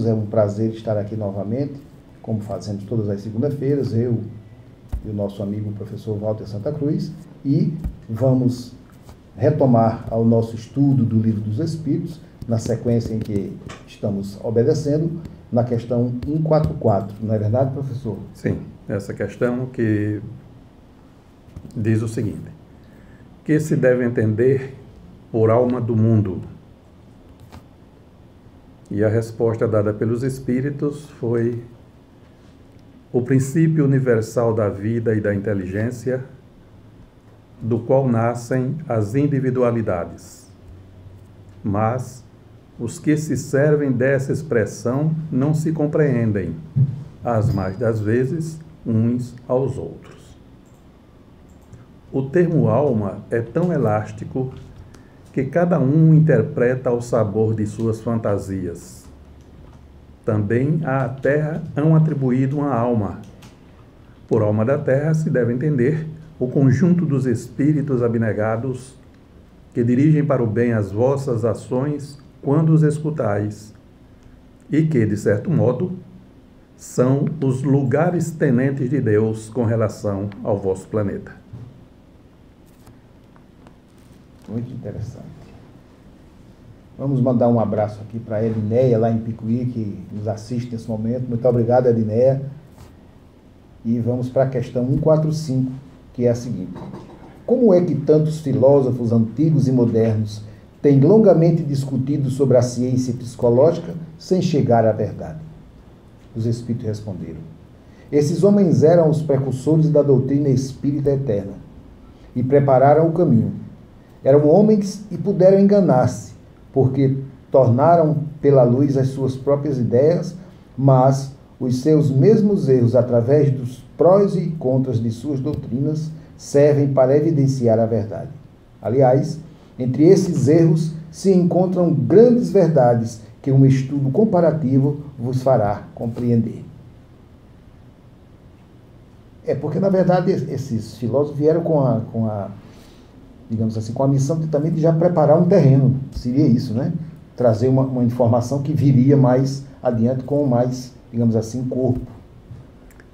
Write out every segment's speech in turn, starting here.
É um prazer estar aqui novamente, como fazemos todas as segundas-feiras, eu e o nosso amigo professor Walter Santa Cruz, e vamos retomar ao nosso estudo do Livro dos Espíritos, na sequência em que estamos obedecendo, na questão 144, não é verdade, professor? Sim, essa questão que diz o seguinte: que se deve entender por alma do mundo? E a resposta dada pelos Espíritos foi: o princípio universal da vida e da inteligência, do qual nascem as individualidades. Mas os que se servem dessa expressão não se compreendem, as mais das vezes, uns aos outros. O termo alma é tão elástico que cada um interpreta ao sabor de suas fantasias. Também à terra hão atribuído uma alma. Por alma da terra se deve entender o conjunto dos espíritos abnegados que dirigem para o bem as vossas ações quando os escutais, e que, de certo modo, são os lugares tenentes de Deus com relação ao vosso planeta. Muito interessante. Vamos mandar um abraço aqui para a Edineia, lá em Picuí, que nos assiste nesse momento. Muito obrigado, Edineia. E vamos para a questão 145, que é a seguinte: como é que tantos filósofos antigos e modernos têm longamente discutido sobre a ciência psicológica sem chegar à verdade? Os espíritos responderam: esses homens eram os precursores da doutrina espírita eterna e prepararam o caminho. Eram homens e puderam enganar-se, porque tornaram pela luz as suas próprias ideias, mas os seus mesmos erros, através dos prós e contras de suas doutrinas, servem para evidenciar a verdade. Aliás, entre esses erros se encontram grandes verdades que um estudo comparativo vos fará compreender. Porque, na verdade, esses filósofos vieram digamos assim, com a missão também de já preparar um terreno, seria isso, né? Trazer uma informação que viria mais adiante com mais, digamos assim, corpo.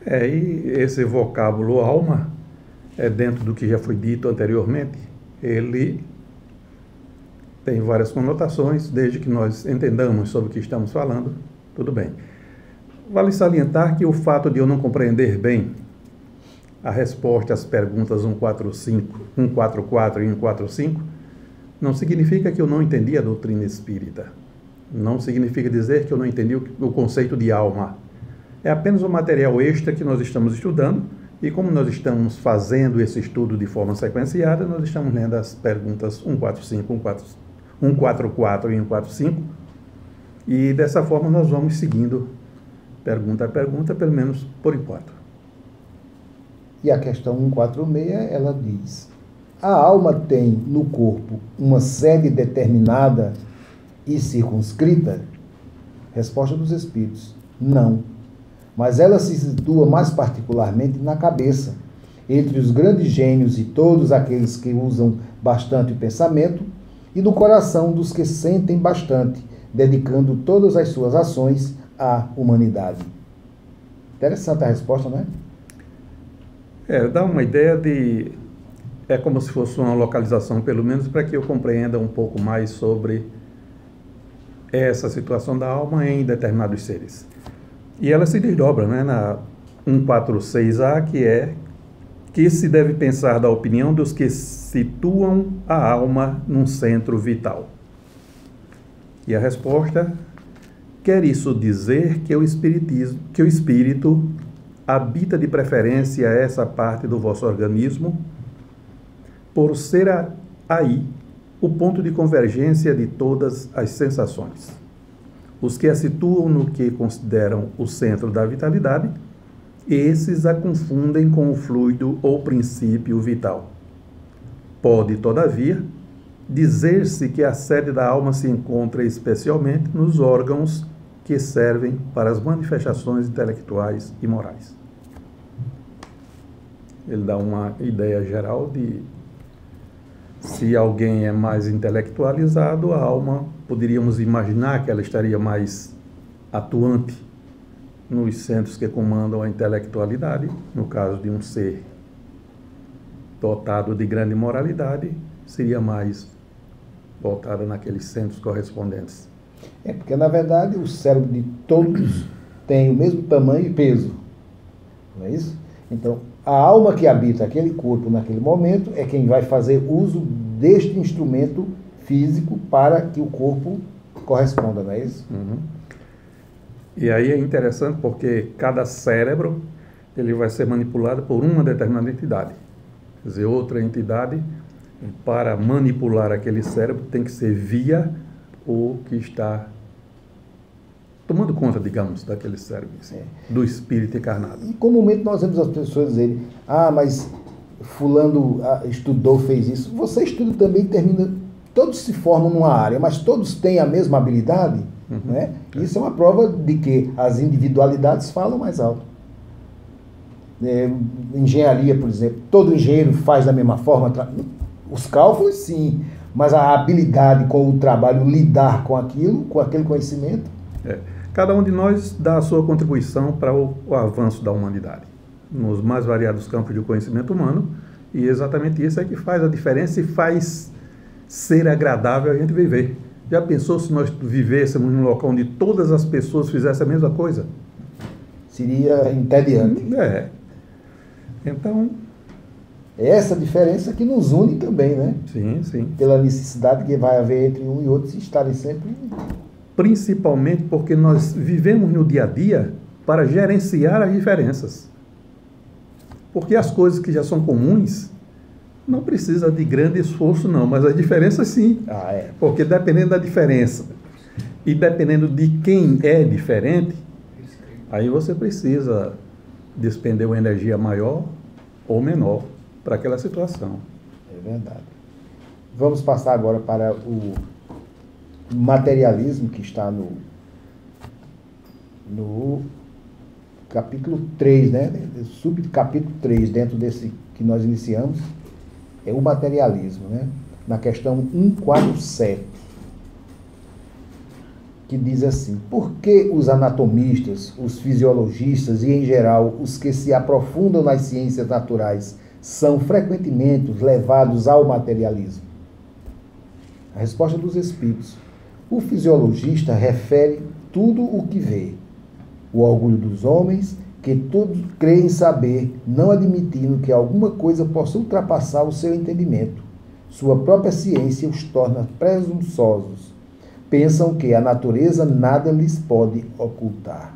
E esse vocábulo alma, dentro do que já foi dito anteriormente, ele tem várias conotações, desde que nós entendamos sobre o que estamos falando, tudo bem. Vale salientar que o fato de eu não compreender bem a resposta às perguntas 145, 144 e 145 não significa que eu não entendi a doutrina espírita. Não significa dizer que eu não entendi o conceito de alma. É apenas um material extra que nós estamos estudando, e como nós estamos fazendo esse estudo de forma sequenciada, nós estamos lendo as perguntas 145, 144 e 145, e dessa forma nós vamos seguindo pergunta a pergunta, pelo menos por enquanto. E a questão 146, ela diz: a alma tem no corpo uma sede determinada e circunscrita? Resposta dos espíritos: não. Mas ela se situa mais particularmente na cabeça, entre os grandes gênios e todos aqueles que usam bastante o pensamento, e no coração dos que sentem bastante, dedicando todas as suas ações à humanidade. Interessante a resposta, não é? Dá uma ideia de... É como se fosse uma localização, pelo menos, para que eu compreenda um pouco mais sobre essa situação da alma em determinados seres. E ela se desdobra, né, na 146A, que se deve pensar da opinião dos que situam a alma num centro vital. E a resposta: quer isso dizer que o espírito habita de preferência essa parte do vosso organismo, por ser aí o ponto de convergência de todas as sensações. Os que a situam no que consideram o centro da vitalidade, esses a confundem com o fluido ou princípio vital. Pode, todavia, dizer-se que a sede da alma se encontra especialmente nos órgãos que servem para as manifestações intelectuais e morais. Ele dá uma ideia geral de se alguém é mais intelectualizado, a alma, poderíamos imaginar que ela estaria mais atuante nos centros que comandam a intelectualidade, no caso de um ser dotado de grande moralidade, seria mais voltada naqueles centros correspondentes. Porque na verdade o cérebro de todos tem o mesmo tamanho e peso, não é isso? Então, a alma que habita aquele corpo naquele momento é quem vai fazer uso deste instrumento físico para que o corpo corresponda, não é isso? Uhum. E aí é interessante porque cada cérebro ele vai ser manipulado por uma determinada entidade. Quer dizer, outra entidade, para manipular aquele cérebro, tem que ser via o que está tomando conta, digamos, daquele cérebro, assim, do espírito encarnado. E comumente nós vemos as pessoas dizerem, mas fulano estudou, fez isso. Você estuda também, termina, todos se formam numa área, mas todos têm a mesma habilidade, né? Isso é uma prova de que as individualidades falam mais alto. Engenharia, por exemplo, todo engenheiro faz da mesma forma, os cálculos sim, mas a habilidade com o trabalho, lidar com aquilo, com aquele conhecimento. Cada um de nós dá a sua contribuição para o avanço da humanidade, nos mais variados campos de conhecimento humano, e exatamente isso é que faz a diferença e faz ser agradável a gente viver. Já pensou se nós vivêssemos num local onde todas as pessoas fizessem a mesma coisa? Seria entediante. Então... é essa diferença que nos une também, né? Sim, sim. Pela necessidade que vai haver entre um e outro se estarem sempre... Principalmente porque nós vivemos no dia a dia para gerenciar as diferenças. Porque as coisas que já são comuns não precisa de grande esforço, não, mas as diferenças sim. Porque dependendo da diferença e dependendo de quem é diferente, aí você precisa despender uma energia maior ou menor para aquela situação. É verdade. Vamos passar agora para o materialismo, que está no capítulo 3, né? Subcapítulo 3, dentro desse que nós iniciamos, é o materialismo, né? Na questão 147, que diz assim: por que os anatomistas, os fisiologistas e, em geral, os que se aprofundam nas ciências naturais são frequentemente levados ao materialismo? A resposta dos espíritos: o fisiologista refere tudo o que vê. O orgulho dos homens, que todos creem saber, não admitindo que alguma coisa possa ultrapassar o seu entendimento. Sua própria ciência os torna presunçosos. Pensam que a natureza nada lhes pode ocultar.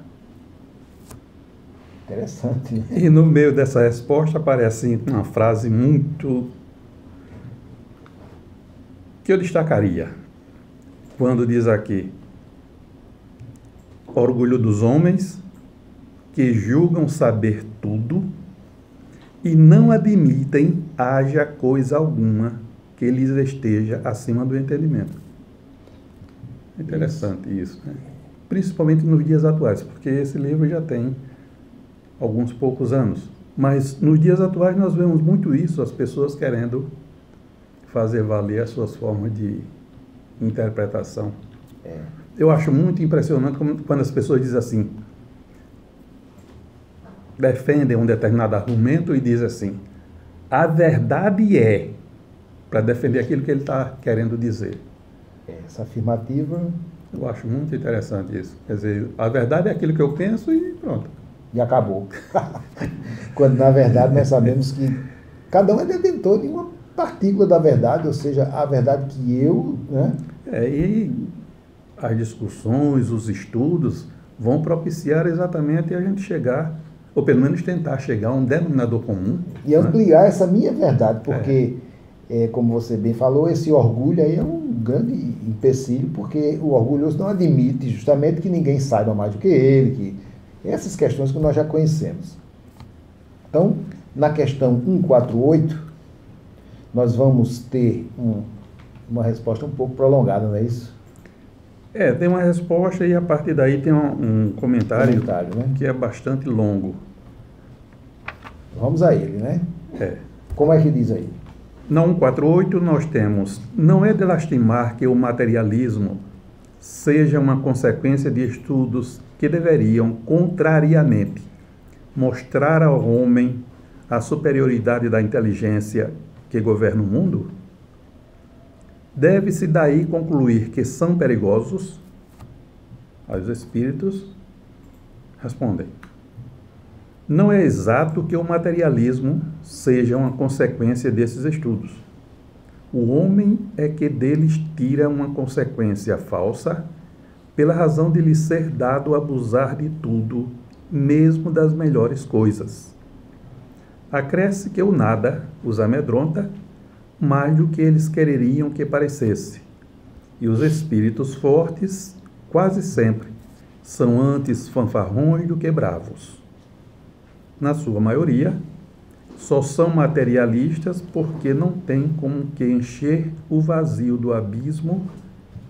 Interessante, né? E no meio dessa resposta aparece uma frase muito... que eu destacaria. Quando diz aqui: orgulho dos homens que julgam saber tudo e não admitem haja coisa alguma que lhes esteja acima do entendimento. Interessante isso, né? Principalmente nos dias atuais, porque esse livro já tem alguns poucos anos. Mas nos dias atuais nós vemos muito isso, as pessoas querendo fazer valer as suas formas de interpretação. Eu acho muito impressionante quando as pessoas dizem assim, defendem um determinado argumento e dizem assim: a verdade é, para defender aquilo que ele está querendo dizer. Essa afirmativa... eu acho muito interessante isso. Quer dizer, a verdade é aquilo que eu penso e pronto. E acabou. Quando, na verdade, nós sabemos que cada um é detentor de uma partícula da verdade, ou seja, a verdade que eu... né? E as discussões, os estudos vão propiciar exatamente a gente chegar, ou pelo menos tentar chegar a um denominador comum. E ampliar, né, essa minha verdade, porque, como você bem falou, esse orgulho aí é um grande empecilho, porque o orgulhoso não admite justamente que ninguém saiba mais do que ele, que essas questões que nós já conhecemos. Então, na questão 148, nós vamos ter uma resposta um pouco prolongada, não é isso? Tem uma resposta e a partir daí tem um comentário, né? Que é bastante longo. Vamos a ele, né? Como é que diz aí? Na 148 nós temos: não é de lastimar que o materialismo seja uma consequência de estudos que deveriam, contrariamente, mostrar ao homem a superioridade da inteligência que governa o mundo? Deve-se daí concluir que são perigosos? Aí os espíritos respondem: não é exato que o materialismo seja uma consequência desses estudos. O homem é que deles tira uma consequência falsa, pela razão de lhe ser dado abusar de tudo, mesmo das melhores coisas. Acresce que o nada os amedronta mais do que eles quereriam que parecesse, e os espíritos fortes, quase sempre, são antes fanfarrões do que bravos. Na sua maioria, só são materialistas porque não têm como que encher o vazio do abismo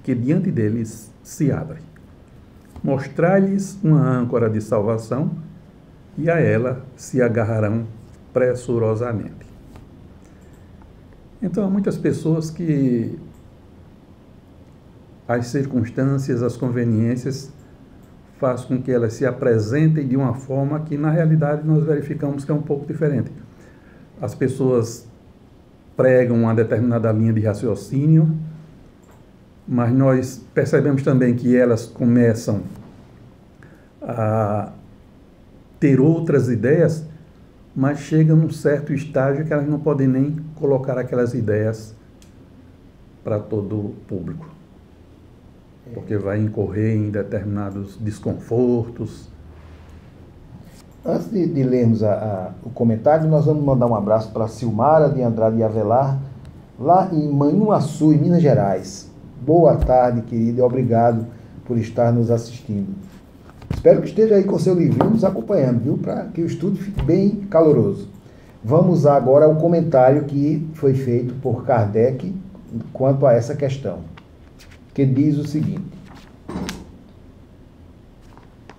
que diante deles se abre. Mostrar-lhes uma âncora de salvação e a ela se agarrarão pressurosamente. Então, há muitas pessoas que as circunstâncias, as conveniências faz com que elas se apresentem de uma forma que, na realidade, nós verificamos que é um pouco diferente. As pessoas pregam uma determinada linha de raciocínio, mas nós percebemos também que elas começam a ter outras ideias, mas chegam num certo estágio que elas não podem nem colocar aquelas ideias para todo o público, porque vai incorrer em determinados desconfortos. Antes de lermos o comentário, nós vamos mandar um abraço para a Silmara de Andrade Avelar, lá em Manhuaçu, em Minas Gerais. Boa tarde, querida, e obrigado por estar nos assistindo. Espero que esteja aí com seu livrinho nos acompanhando, viu? Para que o estudo fique bem caloroso. Vamos agora ao comentário que foi feito por Kardec quanto a essa questão, que diz o seguinte: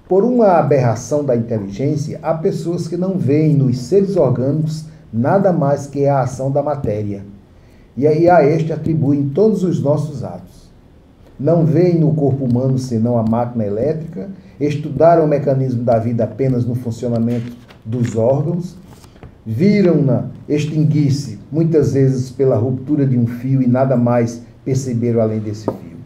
por uma aberração da inteligência, há pessoas que não veem nos seres orgânicos nada mais que a ação da matéria, e aí a este atribuem todos os nossos atos. Não veem no corpo humano senão a máquina elétrica, estudaram o mecanismo da vida apenas no funcionamento dos órgãos, viram-na extinguir-se muitas vezes pela ruptura de um fio e nada mais perceberam além desse fio.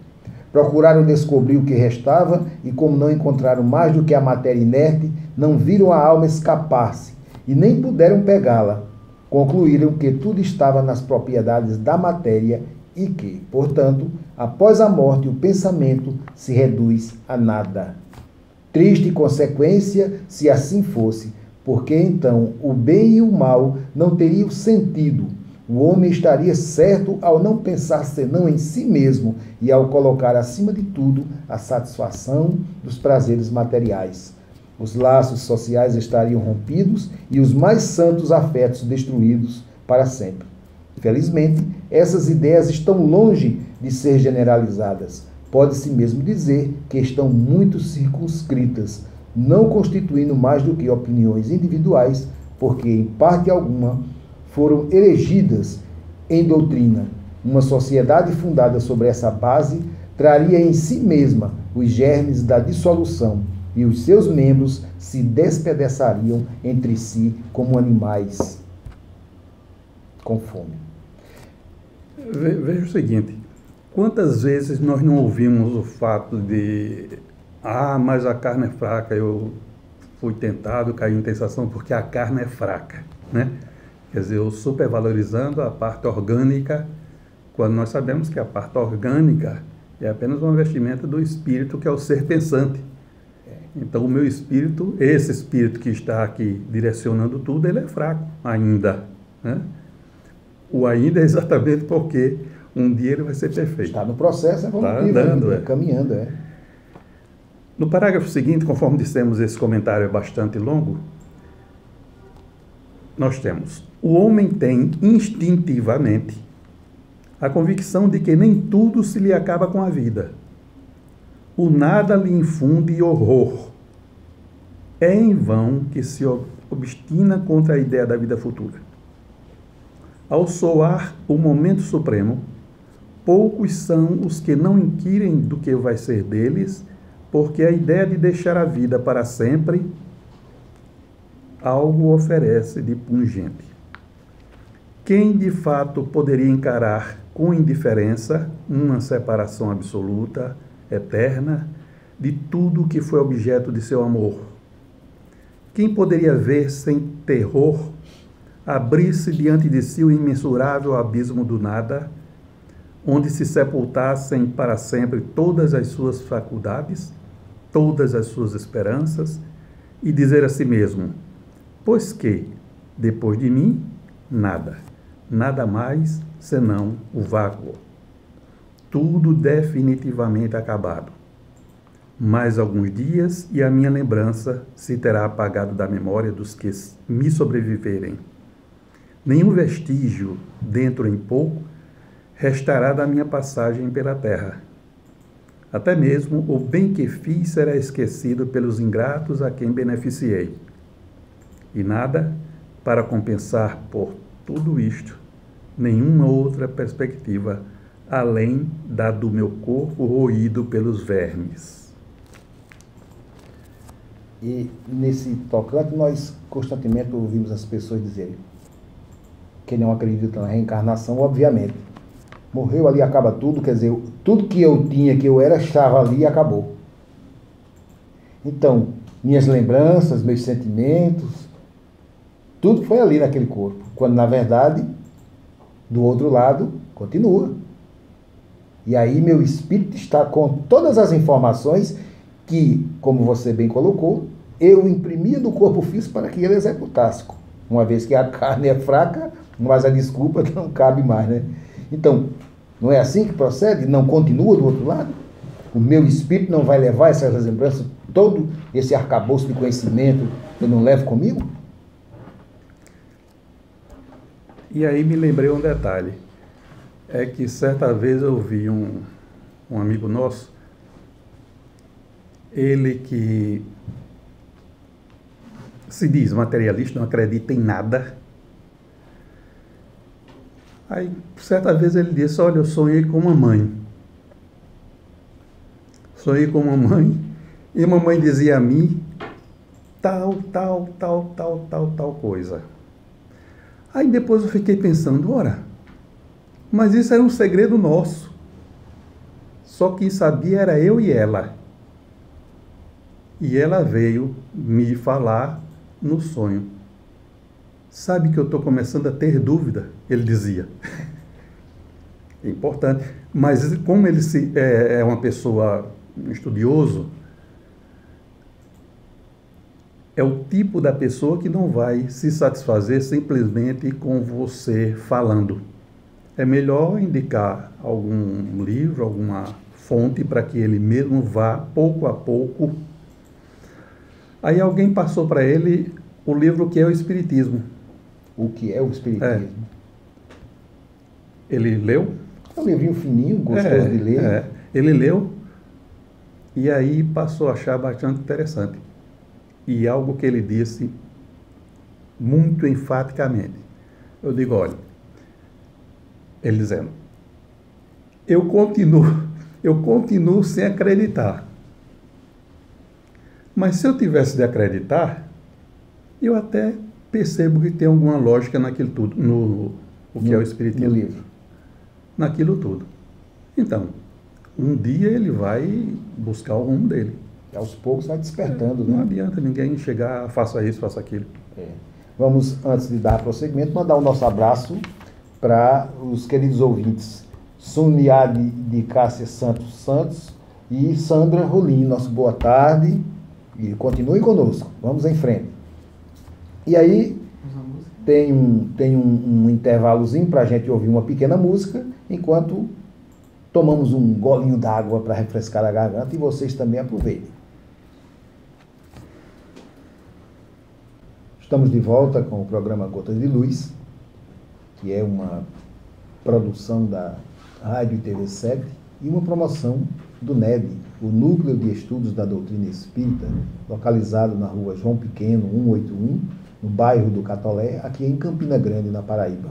Procuraram descobrir o que restava e, como não encontraram mais do que a matéria inerte, não viram a alma escapar-se e nem puderam pegá-la. Concluíram que tudo estava nas propriedades da matéria e que, portanto, após a morte, o pensamento se reduz a nada. Triste consequência se assim fosse, porque então o bem e o mal não teriam sentido. O homem estaria certo ao não pensar senão em si mesmo e ao colocar acima de tudo a satisfação dos prazeres materiais. Os laços sociais estariam rompidos e os mais santos afetos destruídos para sempre. Felizmente, essas ideias estão longe de ser generalizadas. Pode-se mesmo dizer que estão muito circunscritas, não constituindo mais do que opiniões individuais, porque, em parte alguma, foram erigidas em doutrina. Uma sociedade fundada sobre essa base traria em si mesma os germes da dissolução, e os seus membros se despedaçariam entre si como animais com fome. Veja o seguinte: quantas vezes nós não ouvimos o fato de mas a carne é fraca, eu fui tentado, caí em tentação porque a carne é fraca, né? Quer dizer, eu supervalorizando a parte orgânica, quando nós sabemos que a parte orgânica é apenas uma vestimenta do espírito, que é o ser pensante. Então, o meu espírito, esse espírito que está aqui direcionando tudo, ele é fraco ainda, né? O ainda é exatamente porque um dia ele vai ser perfeito. Está no processo evolutivo, está andando, caminhando. No parágrafo seguinte, conforme dissemos, esse comentário é bastante longo, nós temos: o homem tem instintivamente a convicção de que nem tudo se lhe acaba com a vida. O nada lhe infunde horror. É em vão que se obstina contra a ideia da vida futura. Ao soar o momento supremo, poucos são os que não inquirem do que vai ser deles, porque a ideia de deixar a vida para sempre algo oferece de pungente. Quem de fato poderia encarar com indiferença uma separação absoluta, eterna, de tudo que foi objeto de seu amor? Quem poderia ver sem terror abrir-se diante de si o imensurável abismo do nada, onde se sepultassem para sempre todas as suas faculdades, todas as suas esperanças, e dizer a si mesmo: pois que, depois de mim, nada, nada mais senão o vácuo. Tudo definitivamente acabado. Mais alguns dias e a minha lembrança se terá apagado da memória dos que me sobreviverem. Nenhum vestígio, dentro em pouco, restará da minha passagem pela terra. Até mesmo o bem que fiz será esquecido pelos ingratos a quem beneficiei. E nada, para compensar por tudo isto, nenhuma outra perspectiva, além da do meu corpo roído pelos vermes. E nesse tocante, nós constantemente ouvimos as pessoas dizerem que não acreditam na reencarnação, obviamente. Morreu ali, acaba tudo, quer dizer, tudo que eu tinha, que eu era, estava ali e acabou. Então, minhas lembranças, meus sentimentos, tudo foi ali naquele corpo. Quando, na verdade, do outro lado, continua. E aí meu espírito está com todas as informações que, como você bem colocou, eu imprimia no corpo físico para que ele executasse. Uma vez que a carne é fraca, mas a desculpa que não cabe mais, né? Então, não é assim que procede? Não continua do outro lado? O meu espírito não vai levar essas lembranças, todo esse arcabouço de conhecimento, eu não levo comigo? E aí me lembrei um detalhe, é que certa vez eu vi um amigo nosso, ele que se diz materialista, não acredita em nada. Aí, certa vez ele disse: olha, eu sonhei com uma mãe. Sonhei com uma mãe, e a mamãe dizia a mim tal coisa. Aí depois eu fiquei pensando, ora, mas isso era um segredo nosso. Só quem sabia era eu e ela. E ela veio me falar no sonho. Sabe que eu estou começando a ter dúvida, ele dizia. É importante. Mas como ele é uma pessoa estudioso, é o tipo da pessoa que não vai se satisfazer simplesmente com você falando. É melhor indicar algum livro, alguma fonte para que ele mesmo vá pouco a pouco. Aí alguém passou para ele o livro que é o Espiritismo. O que é o Espiritismo? Ele leu. É um livrinho fininho, gostoso de ler. Ele leu e aí passou a achar bastante interessante. E algo que ele disse muito enfaticamente. Eu digo, olha, ele dizendo, eu continuo sem acreditar. Mas se eu tivesse de acreditar, eu até percebo que tem alguma lógica naquilo tudo, o que é o Espiritismo. No livro. Naquilo tudo. Então, um dia ele vai buscar o rumo dele. E aos poucos vai despertando, Não né? adianta ninguém chegar, faça isso, faça aquilo. Vamos, antes de dar prosseguimento, mandar o nosso abraço para os queridos ouvintes Suniade de Cássia Santos e Sandra Rolim. Nosso boa tarde e continuem conosco. Vamos em frente. E aí tem um intervalozinho para a gente ouvir uma pequena música, enquanto tomamos um golinho d'água para refrescar a garganta e vocês também aproveitem. Estamos de volta com o programa Gotas de Luz, que é uma produção da Rádio e TV 7 e uma promoção do NED, o Núcleo de Estudos da Doutrina Espírita, localizado na rua João Pequeno, 181, no bairro do Catolé, aqui em Campina Grande, na Paraíba.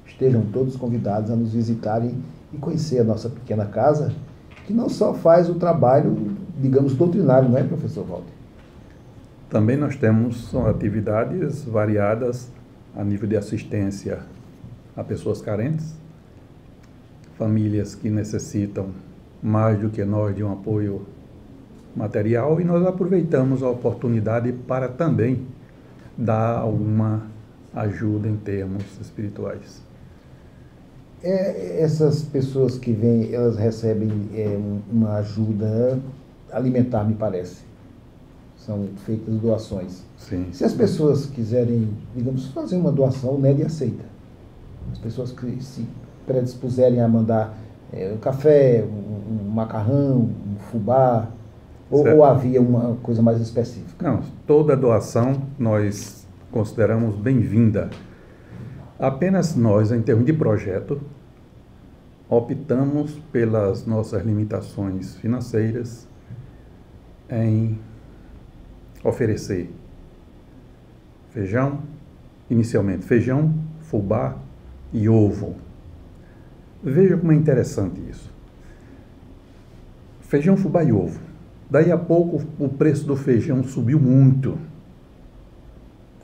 Estejam todos convidados a nos visitarem e conhecer a nossa pequena casa, que não só faz o trabalho digamos, doutrinário, não é, professor Walter? Também nós temos atividades variadas a nível de assistência a pessoas carentes, famílias que necessitam mais do que nós de um apoio material, e nós aproveitamos a oportunidade para também dar alguma ajuda em termos espirituais. Essas pessoas que vêm, elas recebem uma ajuda alimentar, me parece. São feitas doações. Sim. Se as pessoas quiserem, digamos, fazer uma doação, o NED aceita. As pessoas que se predispuserem a mandar um café, um macarrão, um fubá, ou havia uma coisa mais específica? Não, toda doação nós consideramos bem-vinda. Apenas nós, em termos de projeto, optamos pelas nossas limitações financeiras em oferecer feijão, inicialmente feijão, fubá e ovo. Veja como é interessante isso. Feijão, fubá e ovo. Daí a pouco o preço do feijão subiu muito.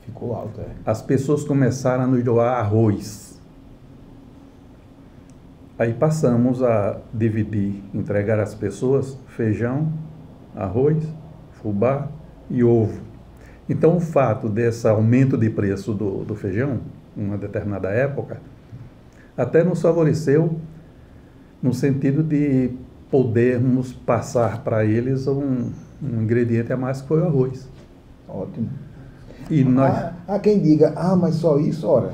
Ficou alto, é. As pessoas começaram a nos doar arroz. Aí passamos a dividir, entregar às pessoas feijão, arroz, fubá e ovo. Então o fato desse aumento de preço do feijão, em uma determinada época, até nos favoreceu no sentido de podermos passar para eles um ingrediente a mais, que foi o arroz. Ótimo. E nós... Há quem diga, mas só isso, ora,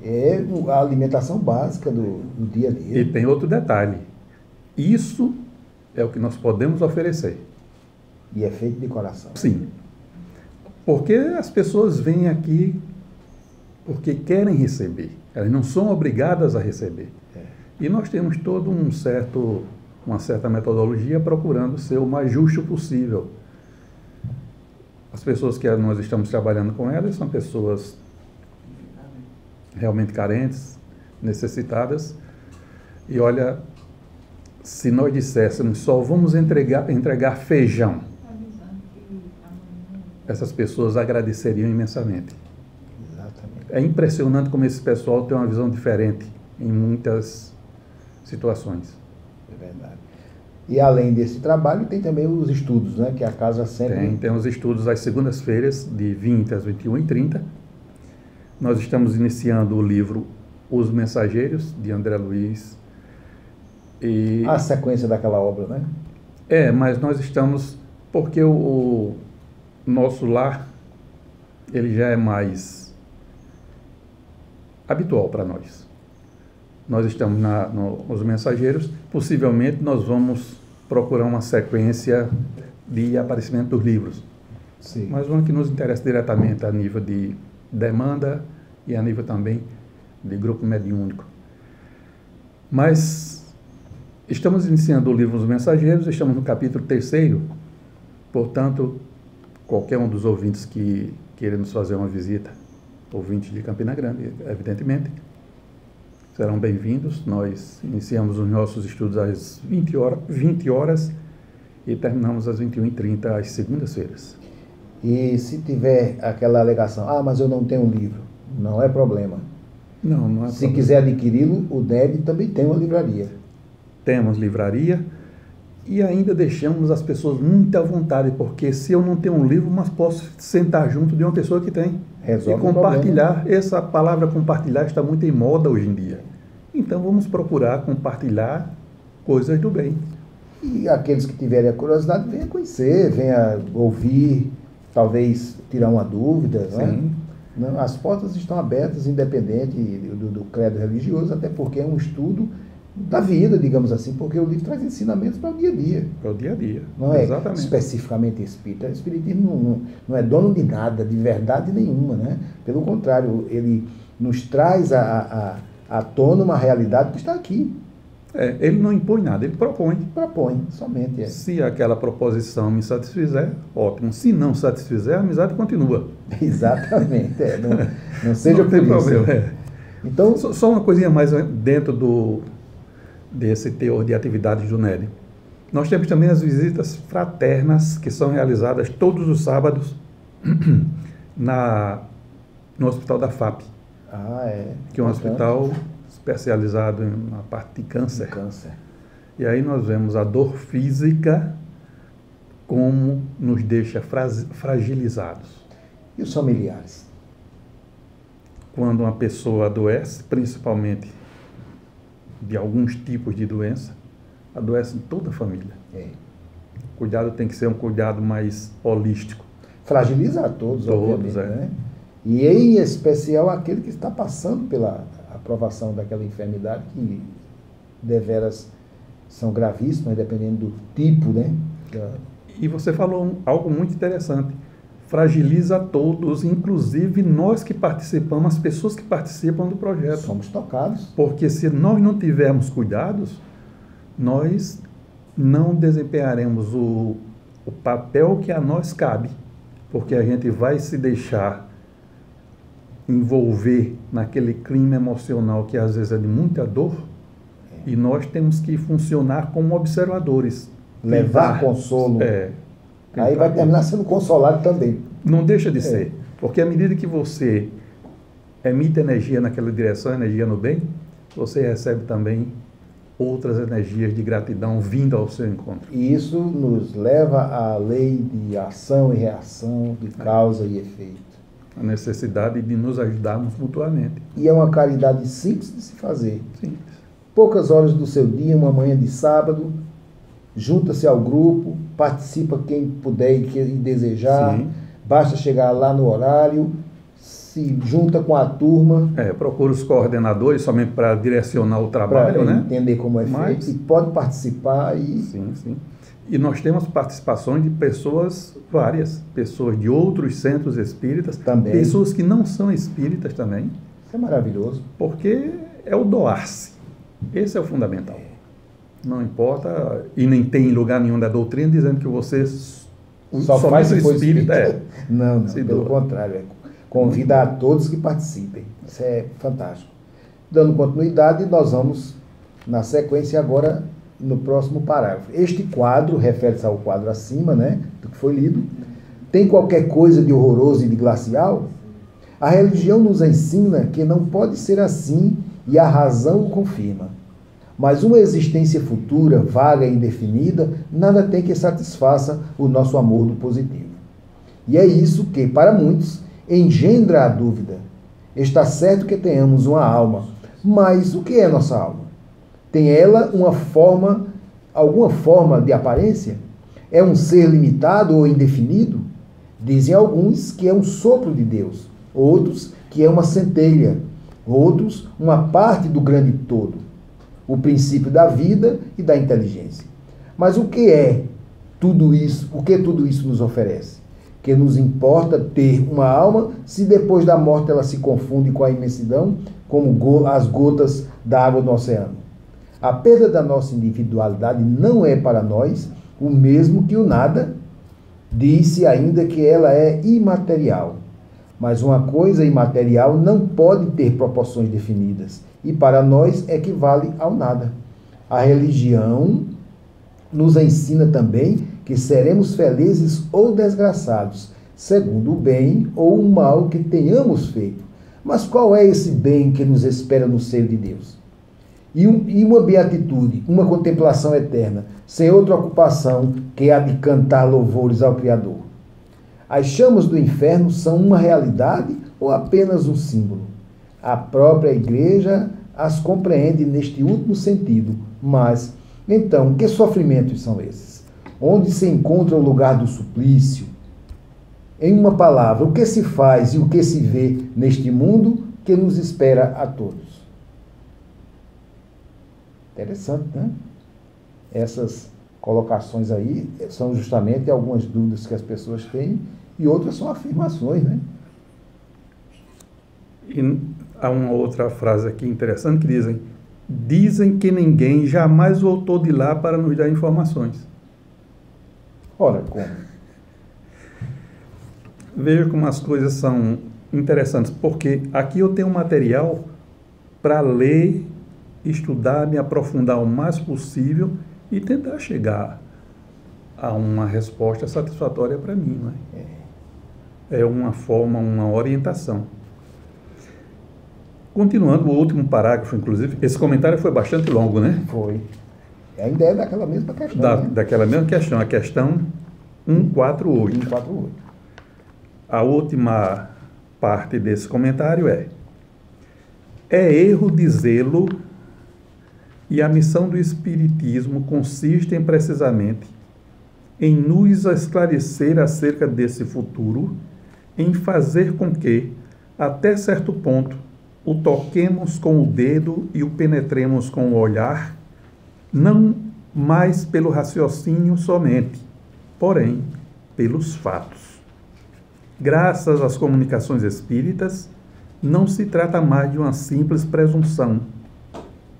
é a alimentação básica do dia a dia. E tem outro detalhe, isso é o que nós podemos oferecer. E é feito de coração. Sim, porque as pessoas vêm aqui porque querem receber, elas não são obrigadas a receber. E nós temos todo uma certa metodologia procurando ser o mais justo possível. As pessoas que nós estamos trabalhando com elas são pessoas realmente carentes, necessitadas. E olha, se nós disséssemos só vamos entregar feijão, essas pessoas agradeceriam imensamente. Exatamente. É impressionante como esse pessoal tem uma visão diferente em muitas situações. É verdade. E além desse trabalho, tem também os estudos, né? Que a casa sempre... Tem os estudos às segundas-feiras, de 20 às 21h30. Nós estamos iniciando o livro Os Mensageiros, de André Luiz. E... a sequência daquela obra, né? Mas nós estamos... porque o nosso lar, ele já é mais habitual para nós. Nós estamos nos Mensageiros, possivelmente nós vamos procurar uma sequência de aparecimento dos livros. Sim. Mas uma que nos interessa diretamente a nível de demanda e a nível também de grupo mediúnico. Mas estamos iniciando o livro Os Mensageiros, estamos no capítulo 3º, portanto, qualquer um dos ouvintes que queira nos fazer uma visita, ouvintes de Campina Grande, evidentemente, serão bem-vindos. Nós iniciamos os nossos estudos às 20 horas e terminamos às 21h30 às segundas-feiras. E se tiver aquela alegação, mas eu não tenho um livro, não é problema. Não é Se problema. quiser adquiri-lo, o NED também tem uma livraria. Temos livraria e ainda deixamos as pessoas muito à vontade, porque se eu não tenho um livro, mas posso sentar junto de uma pessoa que tem. Resolve e compartilhar. Essa palavra compartilhar está muito em moda hoje em dia. Então vamos procurar compartilhar coisas do bem. E aqueles que tiverem a curiosidade, venha conhecer, venha ouvir, talvez tirar uma dúvida. Sim. Não, as portas estão abertas, independente do credo religioso, até porque é um estudo da vida, digamos assim, porque o livro traz ensinamentos para o dia a dia. Para o dia a dia. Não é Exatamente. especificamente espírita. O espiritismo não é dono de nada, de verdade nenhuma, né? Pelo contrário, ele nos traz à tona uma realidade que está aqui. Ele não impõe nada, ele propõe. Propõe, somente. Se aquela proposição me satisfizer, ótimo. Se não satisfizer, a amizade continua. Exatamente. Não seja não tem por isso. problema. Então, só uma coisinha mais dentro desse teor de atividades do NED. Nós temos também as visitas fraternas, que são realizadas todos os sábados no Hospital da FAP. Que é um hospital especializado na parte de câncer. E aí nós vemos a dor física como nos deixa fragilizados. E os familiares? Quando uma pessoa adoece, principalmente de alguns tipos de doença, adoece toda a família. O cuidado tem que ser um cuidado mais holístico. Fragiliza a todos, obviamente, né? E em especial aquele que está passando pela aprovação daquela enfermidade, que deveras são gravíssimas, dependendo do tipo, né? E você falou algo muito interessante. Fragiliza a todos, inclusive nós que participamos, as pessoas que participam do projeto. Somos tocados. Porque se nós não tivermos cuidados, nós não desempenharemos o papel que a nós cabe, porque a gente vai se deixar envolver naquele clima emocional que às vezes é de muita dor, e nós temos que funcionar como observadores. Levar consolo. Aí vai terminar sendo consolado também. Não deixa de ser, porque à medida que você emite energia naquela direção, energia no bem, você recebe também outras energias de gratidão vindo ao seu encontro. E isso nos leva à lei de ação e reação, de causa e efeito. A necessidade de nos ajudarmos mutuamente. E é uma caridade simples de se fazer. Simples. Poucas horas do seu dia, uma manhã de sábado, junta-se ao grupo, participa quem puder e desejar. Sim. Basta chegar lá no horário, se junta com a turma. Procura os coordenadores somente para direcionar o trabalho, né? Entender como é feito, e pode participar. Sim. E nós temos participações de pessoas várias, pessoas de outros centros espíritas, também. Pessoas que não são espíritas também. Isso é maravilhoso. Porque é o doar-se. Esse é o fundamental. Não importa, e nem tem lugar nenhum da doutrina dizendo que você só faz se for espírita. Não, pelo contrário. Convida a todos que participem. Isso é fantástico. Dando continuidade, nós vamos, na sequência agora, no próximo parágrafo. Este quadro, refere-se ao quadro acima, né, do que foi lido, tem qualquer coisa de horroroso e de glacial? A religião nos ensina que não pode ser assim e a razão o confirma. Mas uma existência futura, vaga e indefinida, nada tem que satisfaça o nosso amor do positivo. E é isso que, para muitos, engendra a dúvida. Está certo que tenhamos uma alma, mas o que é nossa alma? Tem ela alguma forma de aparência? É um ser limitado ou indefinido? Dizem alguns que é um sopro de Deus, outros que é uma centelha, outros uma parte do grande todo, o princípio da vida e da inteligência. Mas o que é tudo isso? O que tudo isso nos oferece? Que nos importa ter uma alma se depois da morte ela se confunde com a imensidão, como as gotas da água do oceano? A perda da nossa individualidade não é para nós o mesmo que o nada. Disse ainda que ela é imaterial. Mas uma coisa imaterial não pode ter proporções definidas, e para nós equivale ao nada. A religião nos ensina também que seremos felizes ou desgraçados, segundo o bem ou o mal que tenhamos feito. Mas qual é esse bem que nos espera no seio de Deus? E uma beatitude, uma contemplação eterna, sem outra ocupação que a de cantar louvores ao Criador. As chamas do inferno são uma realidade ou apenas um símbolo? A própria Igreja as compreende neste último sentido, mas, então, que sofrimentos são esses? Onde se encontra o lugar do suplício? Em uma palavra, o que se faz e o que se vê neste mundo que nos espera a todos? Interessante, né? Essas colocações aí são justamente algumas dúvidas que as pessoas têm e outras são afirmações, né? E há uma outra frase aqui interessante que dizem que ninguém jamais voltou de lá para nos dar informações. Ora, como? Veja como as coisas são interessantes, porque aqui eu tenho um material para ler, estudar, me aprofundar o mais possível e tentar chegar a uma resposta satisfatória para mim, não é? É uma forma, uma orientação. Continuando o último parágrafo, inclusive, esse comentário foi bastante longo, né? Foi. Ainda é daquela mesma questão, né? Daquela mesma questão, a questão 148. 148. A última parte desse comentário é erro dizê-lo, e a missão do Espiritismo consiste precisamente em nos esclarecer acerca desse futuro, em fazer com que, até certo ponto, o toquemos com o dedo e o penetremos com o olhar, não mais pelo raciocínio somente, porém pelos fatos. Graças às comunicações espíritas, não se trata mais de uma simples presunção,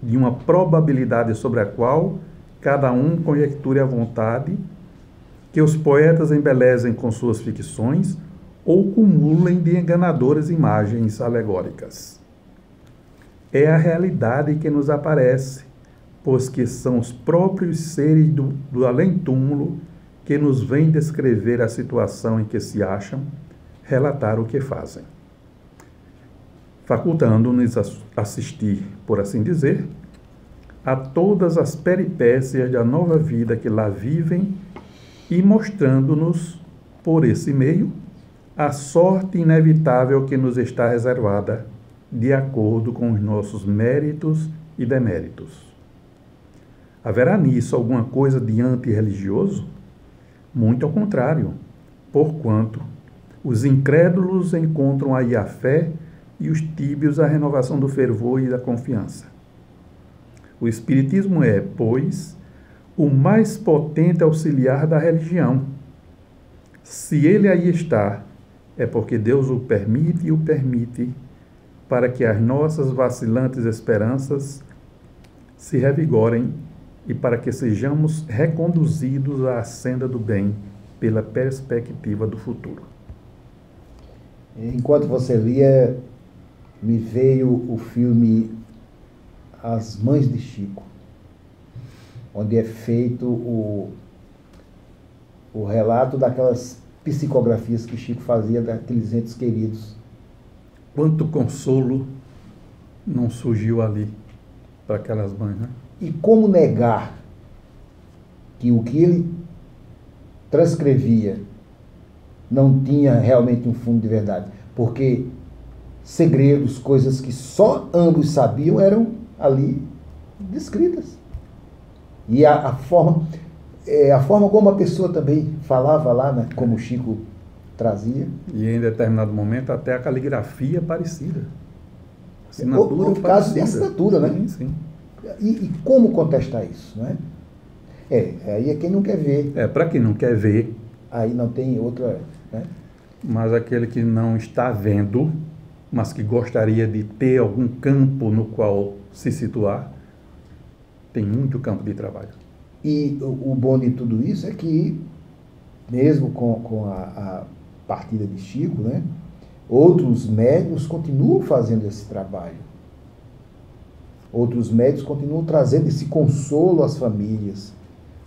de uma probabilidade sobre a qual cada um conjecture à vontade, que os poetas embelezem com suas ficções ou cumulem de enganadoras imagens alegóricas. É a realidade que nos aparece, pois que são os próprios seres do além-túmulo que nos vêm descrever a situação em que se acham, relatar o que fazem, facultando-nos assistir, por assim dizer, a todas as peripécias da nova vida que lá vivem e mostrando-nos, por esse meio, a sorte inevitável que nos está reservada, de acordo com os nossos méritos e deméritos. Haverá nisso alguma coisa de antirreligioso? Muito ao contrário, porquanto os incrédulos encontram aí a fé e os tíbios a renovação do fervor e da confiança. O Espiritismo é, pois, o mais potente auxiliar da religião. Se ele aí está, é porque Deus o permite e o permite para que as nossas vacilantes esperanças se revigorem e para que sejamos reconduzidos à senda do bem pela perspectiva do futuro. Enquanto você lia, me veio o filme As Mães de Chico, onde é feito o relato daquelas psicografias que Chico fazia daqueles entes queridos. Quanto consolo não surgiu ali para aquelas mães, né? E como negar que o que ele transcrevia não tinha realmente um fundo de verdade? Porque segredos, coisas que só ambos sabiam, eram ali descritas. E a forma como a pessoa também falava lá, né, como o Chico trazia. E em determinado momento até a caligrafia parecida. Assinatura Outro caso de assinatura, né? Sim, sim. E como contestar isso, né? Aí é quem não quer ver. Para quem não quer ver. Aí não tem outra, né? Mas aquele que não está vendo, mas que gostaria de ter algum campo no qual se situar, tem muito campo de trabalho. E o bom de tudo isso é que, mesmo com a partida de Chico, né, outros médiuns continuam fazendo esse trabalho. Outros médiuns continuam trazendo esse consolo às famílias,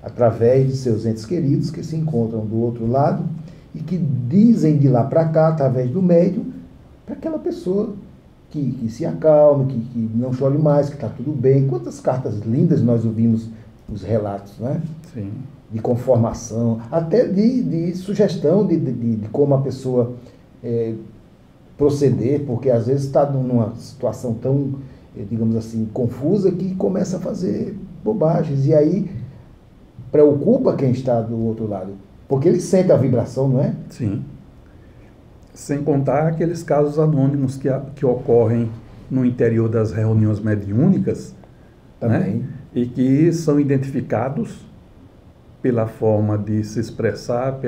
através de seus entes queridos que se encontram do outro lado e que dizem de lá para cá, através do médium, para aquela pessoa que se acalme, que não chore mais, que está tudo bem. Quantas cartas lindas nós ouvimos os relatos, né? Sim. De conformação, até de sugestão de como a pessoa proceder, porque às vezes está numa situação tão, digamos assim, confusa, que começa a fazer bobagens, e aí preocupa quem está do outro lado, porque ele sente a vibração, não é? Sim. Sem contar aqueles casos anônimos que ocorrem no interior das reuniões mediúnicas, também, né? E que são identificados pela forma de se expressar,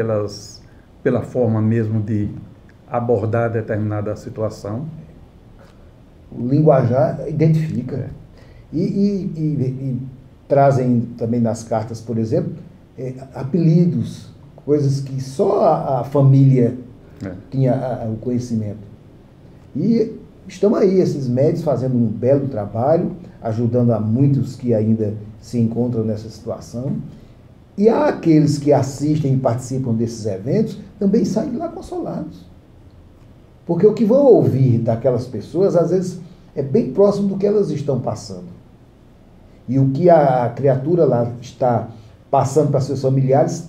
pela forma mesmo de abordar determinada situação. O linguajar identifica. E trazem também nas cartas, por exemplo, apelidos, coisas que só a família tinha o conhecimento. E estão aí esses médios fazendo um belo trabalho, ajudando a muitos que ainda se encontram nessa situação. E há aqueles que assistem e participam desses eventos também saem lá consolados. Porque o que vão ouvir daquelas pessoas, às vezes, é bem próximo do que elas estão passando. E o que a criatura lá está passando para seus familiares,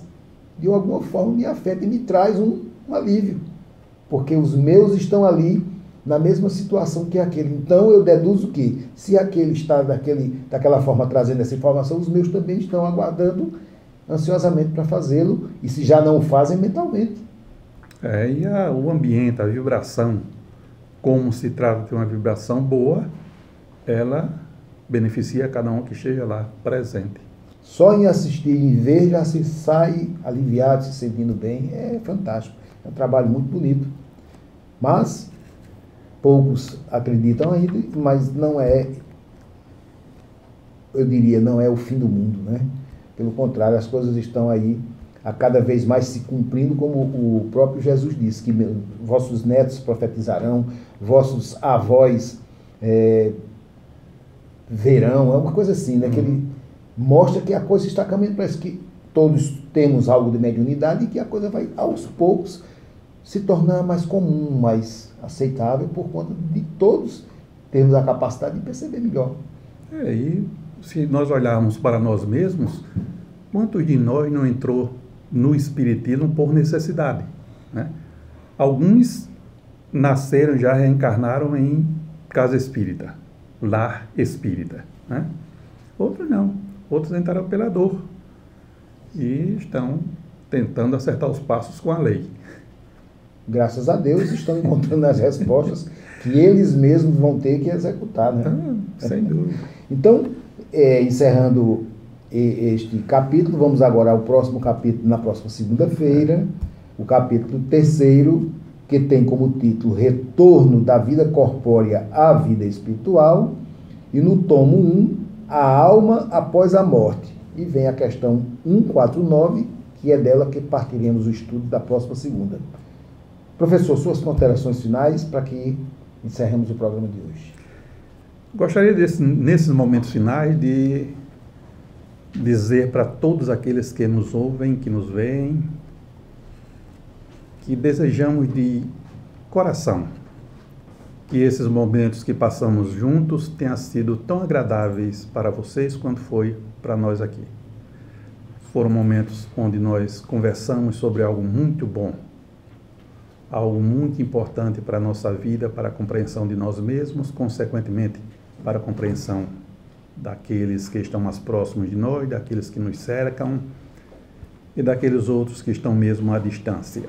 de alguma forma me afeta e me traz um alívio. Porque os meus estão ali na mesma situação que aquele. Então eu deduzo que, se aquele está daquela forma trazendo essa informação, os meus também estão aguardando ansiosamente para fazê-lo, e se já não o fazem, mentalmente. E o ambiente, a vibração, como se trata de uma vibração boa, ela beneficia cada um que esteja lá presente. Só em assistir e ver já se sai aliviado, se sentindo bem, é fantástico. É um trabalho muito bonito. Mas poucos acreditam ainda, mas não é, eu diria, não é o fim do mundo, né? Pelo contrário, as coisas estão aí a cada vez mais se cumprindo, como o próprio Jesus disse, que vossos netos profetizarão, vossos avós verão, é uma coisa assim, né? Que ele mostra que a coisa está caminhando, parece que todos temos algo de mediunidade e que a coisa vai, aos poucos, se tornar mais comum, mais aceitável, por conta de todos termos a capacidade de perceber melhor. E se nós olharmos para nós mesmos, quantos de nós não entrou no espiritismo por necessidade, né? Alguns nasceram, já reencarnaram em casa espírita, lar espírita, né? Outros não, outros entraram pela dor e estão tentando acertar os passos com a lei. Graças a Deus estão encontrando as respostas que eles mesmos vão ter que executar, né? Sem dúvida. Então, encerrando este capítulo, vamos agora ao próximo capítulo, na próxima segunda-feira, o capítulo 3º, que tem como título Retorno da Vida Corpórea à Vida Espiritual, e no tomo 1, A Alma Após a Morte. E vem a questão 149, que é dela que partiremos o estudo da próxima segunda. Professor, suas considerações finais para que encerremos o programa de hoje. Gostaria, nesses momentos finais, de dizer para todos aqueles que nos ouvem, que nos veem, que desejamos de coração que esses momentos que passamos juntos tenham sido tão agradáveis para vocês quanto foi para nós aqui. Foram momentos onde nós conversamos sobre algo muito bom, algo muito importante para a nossa vida, para a compreensão de nós mesmos, consequentemente, para a compreensão daqueles que estão mais próximos de nós, daqueles que nos cercam e daqueles outros que estão mesmo à distância.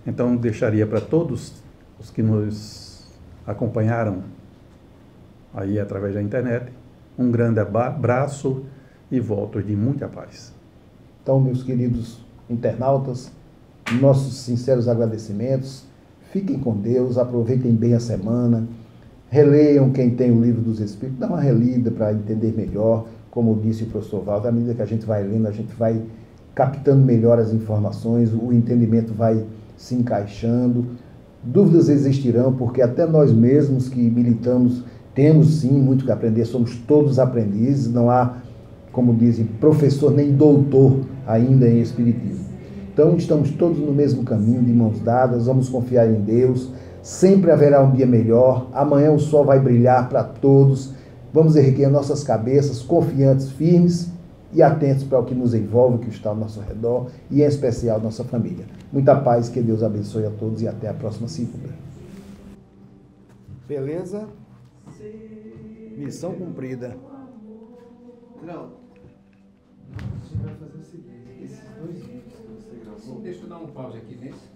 Então, deixaria para todos os que nos acompanharam aí através da internet um grande abraço e votos de muita paz. Então, meus queridos internautas, nossos sinceros agradecimentos. Fiquem com Deus, aproveitem bem a semana, releiam quem tem o Livro dos Espíritos, dá uma relida para entender melhor, como disse o professor Valdo, à medida que a gente vai lendo, a gente vai captando melhor as informações, o entendimento vai se encaixando. Dúvidas existirão, porque até nós mesmos que militamos temos sim muito que aprender, somos todos aprendizes, não há, como dizem, professor nem doutor ainda em Espiritismo. Então estamos todos no mesmo caminho, de mãos dadas, vamos confiar em Deus, sempre haverá um dia melhor, amanhã o sol vai brilhar para todos, vamos erguer nossas cabeças, confiantes, firmes e atentos para o que nos envolve, o que está ao nosso redor e em especial nossa família. Muita paz, que Deus abençoe a todos e até a próxima segunda. Beleza? Missão cumprida. Não. Você vai fazer o seguinte, esses 2 vídeos que você gravou... Deixa eu dar um pause aqui nesse.